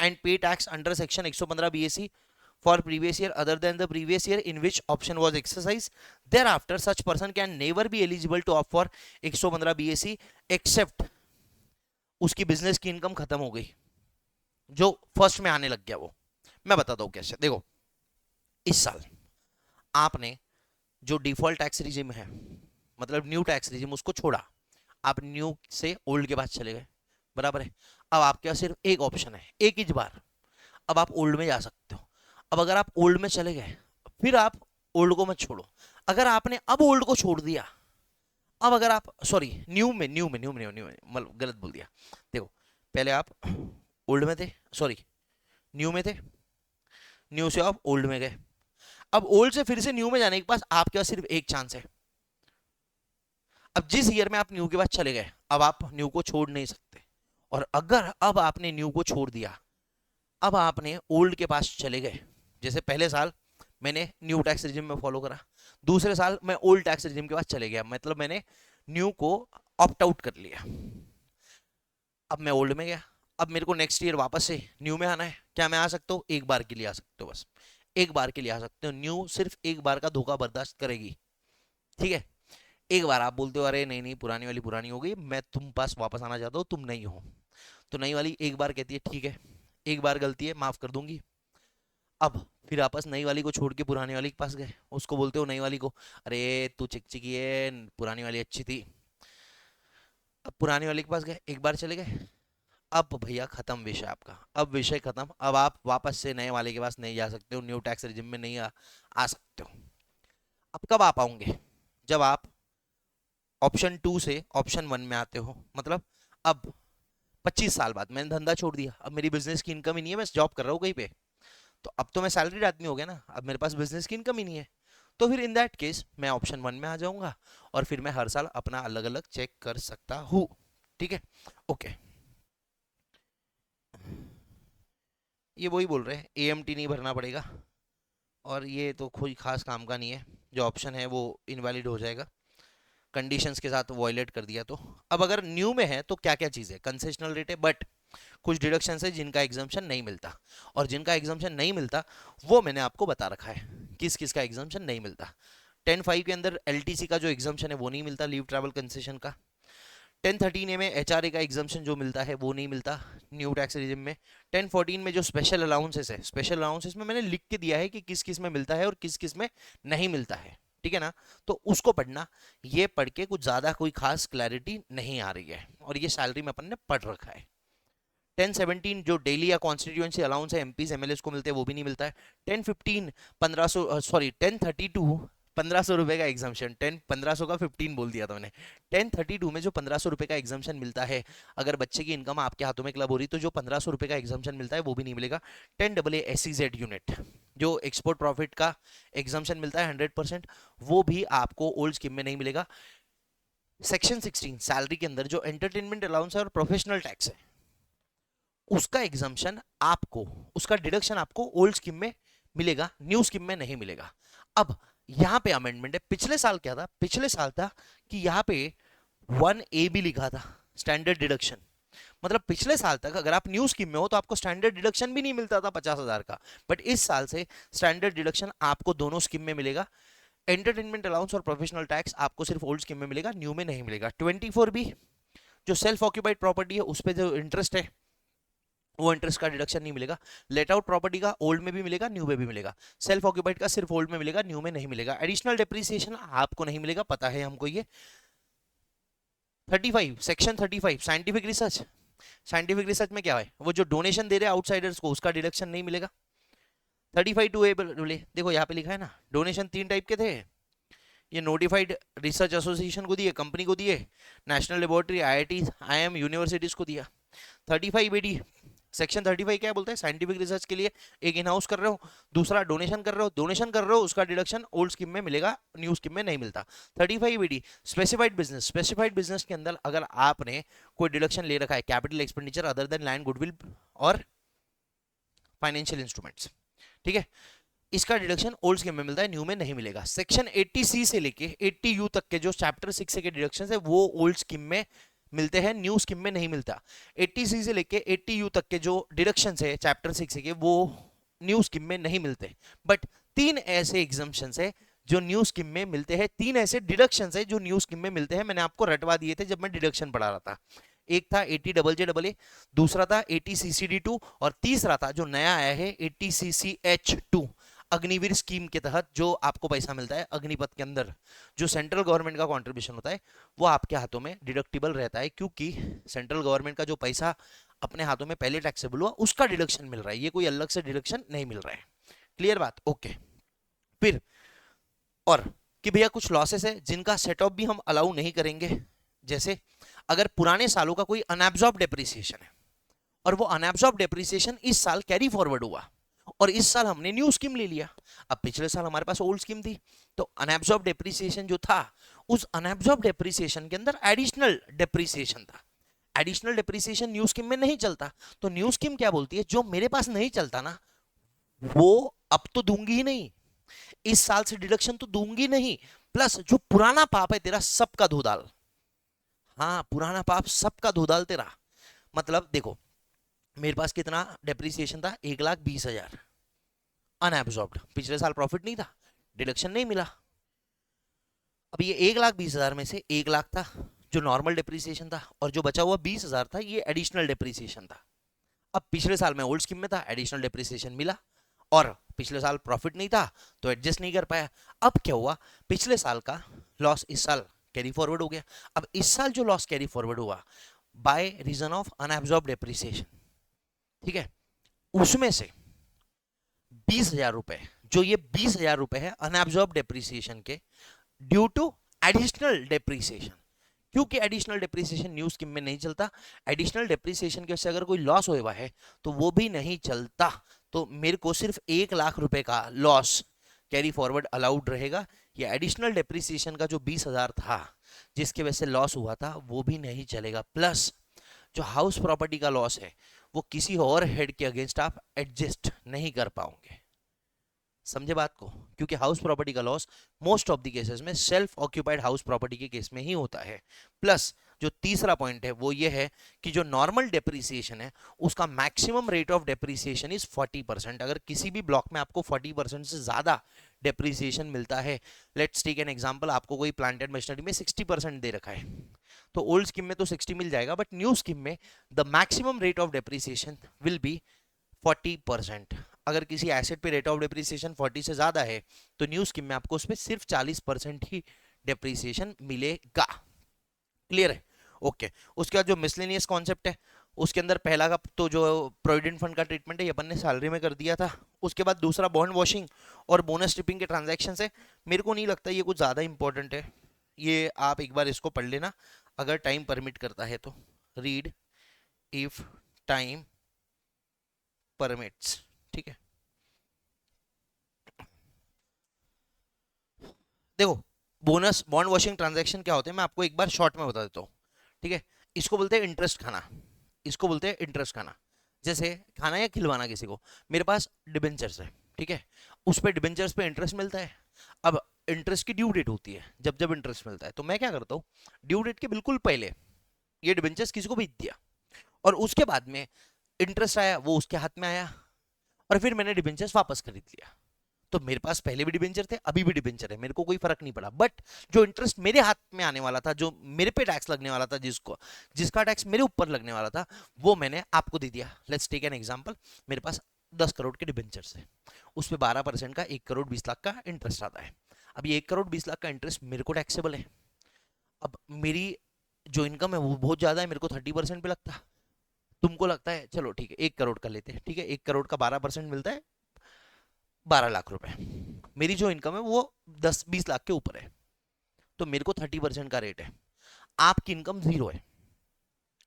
and pay tax under section 115 BAC for previous year other than the previous year in which option was exercised. Thereafter such person can never be eligible to opt for 115 BAC except उसकी business की income खत्म हो गई, जो first में आने लग गया। वो मैं बताता हूँ कैसे। देखो इस साल आपने जो डिफॉल्ट टैक्स रिजिम है, मतलब न्यू टैक्स रिजिम, उसको छोड़ा, आप न्यू से ओल्ड के पास चले गए, बराबर है। अब आपके पास सिर्फ एक ऑप्शन है, एक ही बार, अब आप ओल्ड में जा सकते हो। अब अगर आप ओल्ड में चले गए फिर आप ओल्ड को मत छोड़ो। अगर आपने अब ओल्ड को छोड़ दिया, अब अगर आप सॉरी न्यू में मतलब गलत बोल दिया। देखो पहले आप ओल्ड में थे, सॉरी न्यू में थे, न्यू से आप ओल्ड में गए, अब ओल्ड से फिर से न्यू में जाने के पास आपके पास सिर्फ एक चांस है। अब जिस ईयर में आप न्यू के पास चले गए अब आप न्यू को छोड़ नहीं सकते, और अगर अब आपने न्यू को छोड़ दिया, अब आपने ओल्ड के पास चले गए, जैसे पहले साल मैंने न्यू टैक्स रिजिम में फॉलो करा, दूसरे साल मैं ओल्ड टैक्स रिजिम के पास चले गया, मतलब मैंने न्यू को ऑप्ट आउट कर लिया, अब मैं ओल्ड में गया, अब मेरे को नेक्स्ट ईयर वापस से न्यू में आना है। क्या मैं आ सकता हूँ? एक बार के लिए आ सकते हो, बस एक बार के लिए आ सकते हो। न्यू सिर्फ एक बार का धोखा बर्दाश्त करेगी, ठीक है। एक बार आप बोलते हो अरे नहीं नहीं पुरानी वाली पुरानी हो गई, मैं तुम पास वापस आना चाहता हूँ, तुम नहीं हो, तो नई वाली एक बार कहती है ठीक है, एक बार गलती है माफ कर दूंगी। अब फिर आपस नई वाली को छोड़ के पुरानी वाली के पास गए, उसको बोलते हो नई वाली को अरे तू चिकचिकी है, पुरानी वाली अच्छी थी। अब पुरानी वाली के पास गए, एक बार चले गए, अब भैया खत्म विषय आपका, अब विषय खत्म, अब आप वापस से नए वाले के पास नहीं जा सकते हो, न्यू टैक्स रिजिम में नहीं आ सकते हो। अब कब आ पाओगे? जब आप ऑप्शन 2 से ऑप्शन 1 में आते हो, मतलब अब 25 साल बाद मैंने धंधा छोड़ दिया, अब मेरी बिजनेस की इनकम ही नहीं है, मैं जॉब कर रहा हूँ कहीं पे, तो अब तो मैं सैलरीड आदमी हो गया ना, अब मेरे पास बिजनेस की इनकम ही नहीं है, तो फिर इन दैट केस मैं ऑप्शन 1 में आ जाऊंगा, और फिर मैं हर साल अपना अलग अलग चेक कर सकता हूँ। ठीक है, ओके। ये वही बोल रहे हैं एएमटी नहीं भरना पड़ेगा, और ये तो कोई खास काम का नहीं है, जो ऑप्शन है वो इनवैलिड हो जाएगा। कंडीशंस के साथ वॉयलेट कर दिया तो। अब अगर न्यू में है तो क्या क्या चीज़ है, कंसेशनल रेट है, बट कुछ डिडक्शन है जिनका एग्जाम्पशन नहीं मिलता, और जिनका एग्जाम्पशन नहीं मिलता वो मैंने आपको बता रखा है किस किस का एग्जाम्पशन नहीं मिलता। 10(5) के अंदर एलटीसी का जो एग्जाम्पशन है वो नहीं मिलता, लीव ट्रैवल कंसेशन का। 10(13) में एचआरए का एग्जाम्पशन जो मिलता है वो नहीं मिलता न्यू टैक्स रिजिम में। 10(14) में जो स्पेशल अलाउंसेस है, स्पेशल अलाउंसेस में मैंने लिख के दिया है कि किस किस में मिलता है और किस किस में नहीं मिलता है, ठीक है ना। तो उसको पढ़ना, ये पढ़ के कुछ ज्यादा कोई खास क्लैरिटी नहीं आ रही है, और ये सैलरी में अपन ने पढ़ रखा है। 10(17) जो डेली या कॉन्स्टिट्यूएंसी अलाउंस है एमपीज एमएलएस को मिलते हैं वो भी नहीं मिलता है। 10(15) 1500, सॉरी 10(32) 1500 रुपए का एग्जाम्शन, 1500 का 15 बोल दिया था मैंने। 10(32) में जो 1500 रुपए का एग्जाम्शन मिलता है, अगर बच्चे की इनकम आपके हाथों में क्लब हो रही तो जो 1500 रुपए का एग्जाम्शन मिलता है वो भी नहीं मिलेगा। 10AA SEZ यूनिट जो एक्सपोर्ट प्रॉफिट का एग्जाम्शन मिलता है 100%, वो भी आपको ओल्ड स्कीम में नहीं मिलेगा। सेक्शन 16 सैलरी के अंदर जो एंटरटेनमेंट अलाउंस है और प्रोफेशनल टैक्स है, उसका एग्जाम्शन आपको, उसका डिडक्शन आपको ओल्ड स्कीम में मिलेगा, न्यू स्कीम में नहीं मिलेगा। अब यहां पे अमेंडमेंट है, पिछले साल क्या था, पिछले साल था कि यहां पे 1A भी लिखा था, स्टैंडर्ड डिडक्शन। मतलब पिछले साल तक अगर आप न्यू स्कीम में हो तो आपको स्टैंडर्ड डिडक्शन भी नहीं मिलता था 50,000 का, बट इस साल से स्टैंडर्ड डिडक्शन आपको दोनों स्कीम में मिलेगा। एंटरटेनमेंट अलाउंस और प्रोफेशनल टैक्स आपको सिर्फ ओल्ड स्कीम में मिलेगा, न्यू में नहीं मिलेगा। 24B जो सेल्फ ऑक्यूपाइड प्रॉपर्टी है उस पर जो इंटरेस्ट है वो इंटरेस्ट का डिडक्शन नहीं मिलेगा। लेट आउट प्रॉपर्टी का ओल्ड में भी मिलेगा, न्यू में भी मिलेगा। सेल्फ ऑक्यूपाइड का सिर्फ ओल्ड में मिलेगा, न्यू में नहीं मिलेगा। एडिशनल डेप्रिसिएशन आपको नहीं मिलेगा, पता है हमको ये। 35 section 35 scientific research, scientific research में क्या है, वो जो डोनेशन दे रहे हैं आउटसाइडर्स को उसका डिडक्शन नहीं मिलेगा। 35(2)A देखो यहाँ पे लिखा है ना, डोनेशन 3 टाइप के थे, ये नोटिफाइड रिसर्च एसोसिएशन को दिए, कंपनी को दिए, national laboratory, IIT, IIM, universities को दिया। 35AD सेक्शन 35 क्या बोलता है, साइंटिफिक रिसर्च के लिए एक इन हाउस कर रहे हो, दूसरा डोनेशन कर रहे हो, डोनेशन कर रहे हो उसका डिडक्शन ओल्ड स्कीम में मिलेगा, न्यू स्कीम में नहीं मिलता। 35AD specified business, specified business के अंदर अगर आपने कोई डिडक्शन ले रखा है, capital expenditure other than land goodwill और फाइनेंशियल इंस्ट्रूमेंट्स, ठीक है, इसका डिडक्शन ओल्ड स्कीम में मिलता है, न्यू में नहीं मिलेगा। सेक्शन 80C से लेके 80U तक के जो चैप्टर 6 के डिडक्शन है वो ओल्ड स्कीम में मिलते हैं, न्यू स्कीम में नहीं मिलता। 80C से लेके 80U तक के जो डिडक्शन है चैप्टर 6 के वो न्यू स्कीम में नहीं मिलते, बट 3 ऐसे एग्जाम्पशन है जो न्यू स्कीम में मिलते हैं, 3 ऐसे डिडक्शन है जो न्यू स्कीम में मिलते हैं। मैंने आपको रटवा दिए थे जब मैं डिडक्शन पढ़ा रहा था। एक था 80JJAA, दूसरा था 80CCD2 और तीसरा था जो नया आया है 80CCH2, अग्निवीर स्कीम के तहत जो आपको पैसा मिलता है अग्निपथ के अंदर, जो सेंट्रल गवर्नमेंट का कंट्रीब्यूशन होता है वो आपके हाथों में डिडक्टिबल रहता है, क्योंकि सेंट्रल गवर्नमेंट का जो पैसा अपने हाथों में पहले टैक्सेबल हुआ उसका डिडक्शन मिल रहा है, ये कोई अलग से डिडक्शन नहीं मिल रहा है। क्लियर बात, ओके। फिर और कि भैया कुछ लॉसेस है जिनका सेटअप भी हम अलाउ नहीं करेंगे, जैसे अगर पुराने सालों का कोई अनएब्जॉर्ब डेप्रिसिएशन है और वो अनएब्जॉर्ब डेप्रिसिएशन इस साल कैरी फॉरवर्ड हुआ और इस साल हमने न्यू स्कीम ले लिया, अब पिछले साल हमारे पास ओल्ड स्कीम थी, तो अनएब्जॉर्ब डेप्रिसिएशन जो था उस अनएब्जॉर्ब डेप्रिसिएशन के अंदर एडिशनल डेप्रिसिएशन था। एडिशनल डेप्रिसिएशन न्यू स्कीम में नहीं चलता, तो न्यू स्कीम क्या बोलती है, जो मेरे पास नहीं चलता ना वो अब तो दूंगी ही नहीं, इस साल से डिडक्शन तो दूंगी नहीं, प्लस जो पुराना पाप है तेरा सबका धोदाल, हाँ पुराना पाप सबका धोदाल तेरा। मतलब देखो मेरे पास कितना डेप्रिसिएशन था, 1,20,000 अनएब्जॉर्ब्ड, पिछले साल प्रॉफिट नहीं था, डिडक्शन नहीं मिला। अब ये 1,20,000 में से 1,00,000 था जो नॉर्मल डेप्रिसिएशन था और जो बचा हुआ 20,000 था ये एडिशनल डेप्रिसिएशन था। अब पिछले साल में ओल्ड स्कीम में था, एडिशनल डेप्रिसिएशन मिला और पिछले साल प्रॉफिट नहीं था तो एडजस्ट नहीं कर पाया। अब क्या हुआ, पिछले साल का लॉस इस साल कैरी फॉरवर्ड हो गया। अब इस साल जो लॉस कैरी फॉरवर्ड हुआ by reason of unabsorbed depreciation, ठीक है, उसमें से 20,000 रुपए, जो ये 20,000 रुपए है अनएब्जॉर्ब डेप्रिसिएशन के, ड्यू टू एडिशनल डेप्रिसिएशन, क्योंकि एडिशनल डेप्रिसिएशन न्यू स्कीम में नहीं चलता, एडिशनल डेप्रिसिएशन की वजह से अगर कोई लॉस हुआ है तो वो भी नहीं चलता, तो मेरे को सिर्फ 1,00,000 रुपए का लॉस कैरी फॉरवर्ड अलाउड रहेगा। ये एडिशनल डेप्रिसिएशन का जो 20,000 था जिसकी वजह से लॉस हुआ था वो भी नहीं चलेगा, प्लस जो हाउस प्रॉपर्टी का लॉस है वो किसी और हेड के अगेंस्ट आप एडजस्ट नहीं कर पाओगे। समझे बात को? क्योंकि हाउस प्रॉपर्टी का loss most of the cases में सेल्फ ऑक्यूपाइड हाउस प्रॉपर्टी के केस में ही होता है। प्लस जो तीसरा पॉइंट है वो ये है कि जो नॉर्मल डेप्रिसिएशन है उसका maximum rate of depreciation is 40%। अगर किसी भी ब्लॉक में आपको 40% से ज्यादा डेप्रिसिएशन मिलता है, लेट्स टेक एन एग्जांपल, आपको कोई प्लांट एंड मशीनरी में 60% दे रखा है, तो ओल्ड स्कीम में तो 60 मिल जाएगा, बट न्यू स्कीम में the maximum rate of depreciation will be 40%। अगर किसी एसेट पे रेट ऑफ डेप्रिसिएशन 40 से ज्यादा है तो न्यू स्कीम में आपको उसमें सिर्फ 40% ही डेप्रिसिएशन मिलेगा। क्लियर है? ओके। उसके बाद जो मिसलेनियस कॉन्सेप्ट है उसके अंदर पहला का तो जो प्रोविडेंट फंड का ट्रीटमेंट है ये अपन ने सैलरी में कर दिया था। उसके बाद दूसरा बॉन्ड वॉशिंग और बोनस ट्रिपिंग के ट्रांजैक्शन है। मेरे को नहीं लगता ये कुछ ज्यादा इंपॉर्टेंट है, ये आप एक बार इसको पढ़ लेना अगर टाइम परमिट करता है तो। रीड इफ टाइम परमिट्स, ठीक है। देखो, बोनस बॉन्ड वॉशिंग ट्रांजैक्शन क्या होते हैं मैं आपको एक बार शॉर्ट में बता देता हूँ, ठीक है। इसको बोलते हैं इंटरेस्ट खाना, इसको बोलते हैं इंटरेस्ट खाना। जैसे खाना या खिलवाना किसी को। मेरे पास डिबेंचर्स है, ठीक है, उस पे डिबेंचर्स पे इंटरेस्ट मिलता है। अब इंटरेस्ट की ड्यू डेट होती है, जब जब इंटरेस्ट मिलता है तो मैं क्या करता हूँ, ड्यू डेट के बिल्कुल पहले ये डिबेंचर्स किसी को भेज दिया, और उसके बाद में इंटरेस्ट आया वो उसके हाथ में आया, और फिर मैंने डिबेंचर्स वापस खरीद लिया। तो मेरे पास पहले भी डिबेंचर थे, अभी भी डिबेंचर है, मेरे को कोई फर्क नहीं पड़ा। बट जो इंटरेस्ट मेरे हाथ में आने वाला था, जो मेरे पे टैक्स लगने वाला था, जिसका टैक्स मेरे ऊपर लगने वाला था, वो मैंने आपको दे दिया। लेट्स टेक एन एग्जांपल, मेरे पास 10 करोड़ के डिबेंचर्स है, उस पर 12% का 1 करोड़ 20 लाख का इंटरेस्ट आता है। अब ये 1 करोड़ 20 लाख का इंटरेस्ट मेरे को टैक्सेबल है। अब मेरी जो इनकम है वो बहुत ज्यादा है, मेरे को 30% पे लगता, तुमको लगता है चलो ठीक है 1 करोड़ का लेते हैं, ठीक है, 1 करोड़ का 12% मिलता है 12 लाख रुपए। मेरी जो इनकम है वो 10-20 लाख के ऊपर है, तो मेरे को 30% का रेट है। आपकी इनकम 0 है,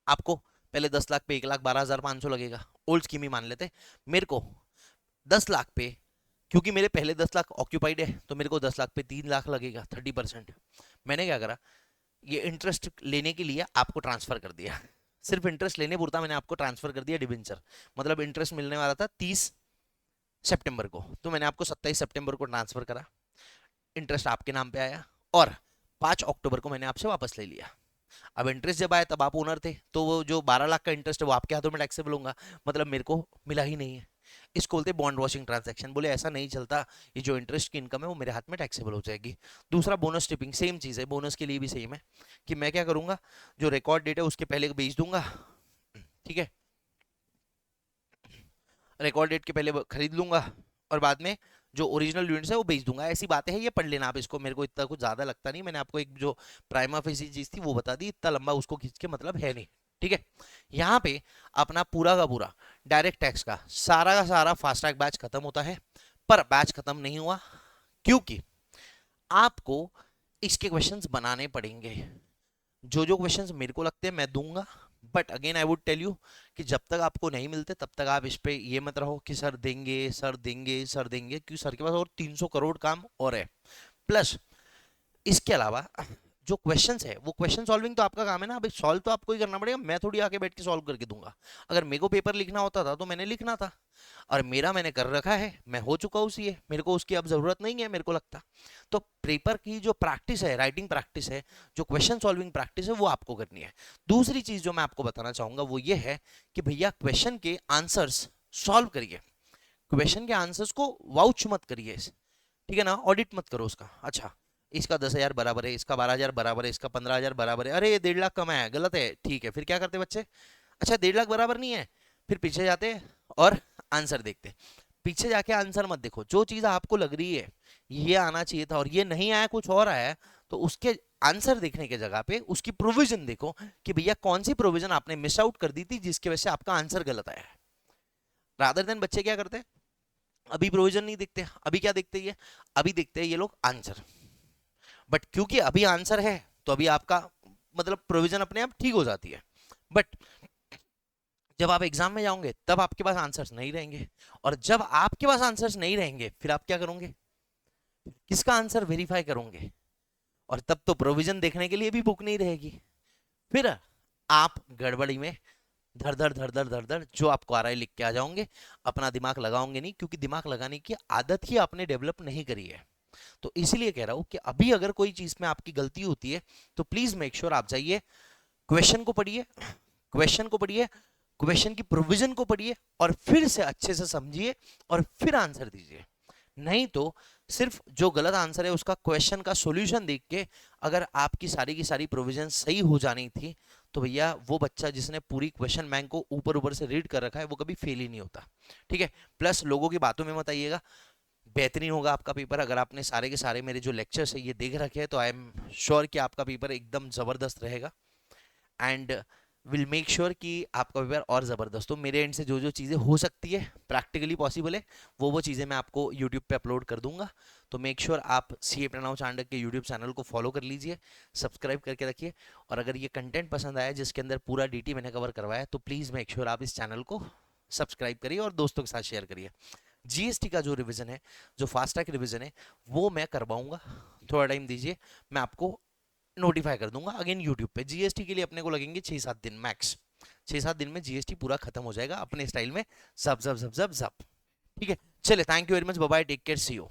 आपको पहले 10 लाख पे 1,12,500 लगेगा, ओल्ड स्कीम ही मान लेते। मेरे को 10 लाख पे, क्योंकि मेरे पहले 10 लाख ऑक्यूपाइड है, तो मेरे को 10 लाख पे 3 लाख लगेगा, 30%। मैंने क्या करा, ये इंटरेस्ट लेने के लिए आपको ट्रांसफर कर दिया, सिर्फ इंटरेस्ट लेने पुरता मैंने आपको ट्रांसफर कर दिया डिबेंचर। मतलब इंटरेस्ट मिलने वाला था 30 सितंबर को, तो मैंने आपको 27 सितंबर को ट्रांसफर करा, इंटरेस्ट आपके नाम पे आया, और 5 अक्टूबर को मैंने आपसे वापस ले लिया। अब इंटरेस्ट जब आया तब आप ओनर थे, तो वो जो 12 लाख का इंटरेस्ट है वो आपके हाथों में टैक्सेबल होगा, मतलब मेरे को मिला ही नहीं है। इसको बोलते बॉन्ड वॉशिंग ट्रांजैक्शन। बोले ऐसा नहीं चलता, ये जो इंटरेस्ट की इनकम है वो मेरे हाथ में टैक्सेबल हो जाएगी। दूसरा बोनस टिपिंग, सेम चीज है, बोनस के लिए भी सेम है कि मैं क्या करूंगा, जो रिकॉर्ड डेट है उसके पहले बेच दूंगा, ठीक है, रिकॉर्ड डेट के पहले खरीद लूंगा, और बाद में जो ओरिजिनल यूनिट्स है वो बेच दूंगा। ऐसी बातें हैं, ये पढ़ लेना आप इसको, मेरे को इतना कुछ ज्यादा लगता नहीं, मैंने आपको एक जो प्राइमा फेसी चीज थी वो बता दी, इतना लंबा उसको खींच के मतलब है नहीं, ठीक है। यहाँ पे अपना पूरा का पूरा डायरेक्ट टैक्स का सारा फास्ट ट्रैक बैच खत्म होता है। पर बैच खत्म नहीं हुआ, क्योंकि आपको इसके क्वेश्चंस बनाने पड़ेंगे। जो जो क्वेश्चंस मेरे को लगते हैं मैं दूंगा, but again I would tell you कि जब तक आपको नहीं मिलते तब तक आप इस पे ये मत रहो कि सर देंगे सर देंगे सर देंगे, क्योंकि सर के पास और 300 करोड़ काम और है। प्लस इसके अलावा जो क्वेश्चंस है वो क्वेश्चन सॉल्विंग तो आपका काम है ना, अभी सॉल्व तो आपको ही करना पड़ेगा, मैं थोड़ी आके बैठ के सॉल्व करके दूंगा। अगर मेरे को पेपर लिखना होता था तो मैंने लिखना था, और मेरा मैंने कर रखा है, मैं हो चुका हूँ सीए, मेरे को उसकी अब जरूरत नहीं है मेरे को लगता। तो पेपर की जो प्रैक्टिस है, राइटिंग प्रैक्टिस है, जो क्वेश्चन सॉल्विंग प्रैक्टिस है, वो आपको करनी है। दूसरी चीज जो मैं आपको बताना चाहूंगा वो ये है कि भैया क्वेश्चन के आंसर्स सॉल्व करिए, क्वेश्चन के आंसर्स को वाउच मत करिए, ठीक है ना, ऑडिट मत करो उसका। अच्छा, इसका 10,000 बराबर है, इसका 12,000 बराबर है, इसका 15,000 बराबर है, अरे ये 1.5 लाख कम है, गलत है, ठीक है, फिर क्या करते बच्चे, अच्छा 1.5 लाख बराबर नहीं है, फिर पीछे जाते और आंसर देखते। पीछे जाके आंसर मत देखो, जो चीज आपको लग रही है ये आना चाहिए था और ये नहीं आया, कुछ और आया, तो उसके आंसर देखने के जगह पे उसकी प्रोविजन देखो कि भैया कौन सी प्रोविजन आपने मिस आउट कर दी थी जिसकी वजह से आपका आंसर गलत आया है। रादर देन बच्चे क्या करते हैं, अभी प्रोविजन नहीं देखते, अभी क्या देखते हैं, अभी देखते हैं ये लोग आंसर। बट क्योंकि अभी आंसर है तो अभी आपका मतलब प्रोविजन अपने आप ठीक हो जाती है। बट जब आप एग्जाम में जाओगे तब आपके पास आंसर्स नहीं रहेंगे, और जब आपके पास आंसर्स नहीं रहेंगे फिर आप क्या करोगे, किसका आंसर वेरीफाई करोगे, और तब तो प्रोविजन देखने के लिए भी बुक नहीं रहेगी, फिर आप गड़बड़ी में धर धर धर धर धर धर जो आपको आ रहा है लिख के आ जाओगे, अपना दिमाग लगाओगे नहीं, क्योंकि दिमाग लगाने की आदत ही आपने डेवलप नहीं करी है। तो इसीलिए कह रहा हूं कि अभी अगर कोई चीज में आपकी गलती होती है तो प्लीज मेक श्योर आप जाइए, क्वेश्चन को पढ़िए, क्वेश्चन को पढ़िए, क्वेश्चन की प्रोविजन को पढ़िए और फिर से अच्छे से समझिए और फिर आंसर दीजिए। नहीं तो सिर्फ जो गलत आंसर है उसका क्वेश्चन का सॉल्यूशन देख के अगर आपकी सारी की सारी प्रोविजन सही हो जानी थी तो भैया वो बच्चा जिसने पूरी क्वेश्चन बैंक को ऊपर ऊपर से रीड कर रखा है वो कभी फेल ही नहीं होता। ठीक है। प्लस लोगों की बातों में मत आइएगा, बेहतरीन होगा आपका पेपर अगर आपने सारे के सारे मेरे जो लेक्चर्स है ये देख रखे हैं, तो आई एम श्योर कि आपका पेपर एकदम जबरदस्त रहेगा एंड विल मेक श्योर कि आपका पेपर और ज़बरदस्त हो। मेरे एंड से जो जो चीज़ें हो सकती है प्रैक्टिकली पॉसिबल है वो चीज़ें मैं आपको यूट्यूब पे अपलोड कर दूंगा। तो मेक श्योर आप सी ए प्रणव चांडक के यूट्यूब चैनल को फॉलो कर लीजिए, सब्सक्राइब करके रखिए। और अगर ये कंटेंट पसंद आया जिसके अंदर पूरा डीटी मैंने कवर करवाया तो प्लीज़ मेक श्योर आप इस चैनल को सब्सक्राइब करिए और दोस्तों के साथ शेयर करिए। जीएसटी का जो रिवीजन है, जो फास्ट ट्रैक रिवीजन है, वो मैं करवाऊंगा, थोड़ा टाइम दीजिए, मैं आपको नोटिफाई कर दूंगा अगेन यूट्यूब पे। जीएसटी के लिए अपने को लगेंगे 6-7 दिन मैक्स, 6-7 दिन में जीएसटी पूरा खत्म हो जाएगा अपने स्टाइल में, जब जब जब जब जब। ठीक है, चले, thank you very much, bye bye, take care, see you.